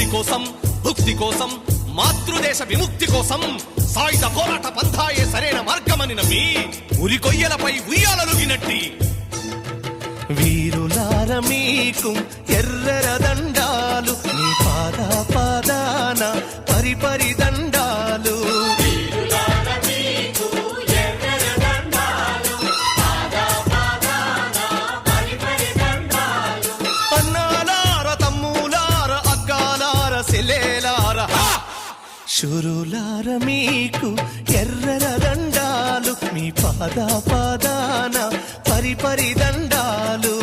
ముక్తి కోసం భుక్తి కోసం మాతృదేశ విముక్తి కోసం సాయుధ పోరాట పంథాయే సరైన మార్గమని నమ్మి ఉరికొయ్యలపై ఉయ్యాలలుగినట్టి వీరులార మీకు ఎర్రర దండాలు, మీ పాద పాదాన పరిపరి దండాలు. అన్నాలార తమ్ములార అక్కాలార సెలేలార శురులార మీకు ఎర్రర దండాలు, మీ పాద పాదాన పరిపరి దండాలు.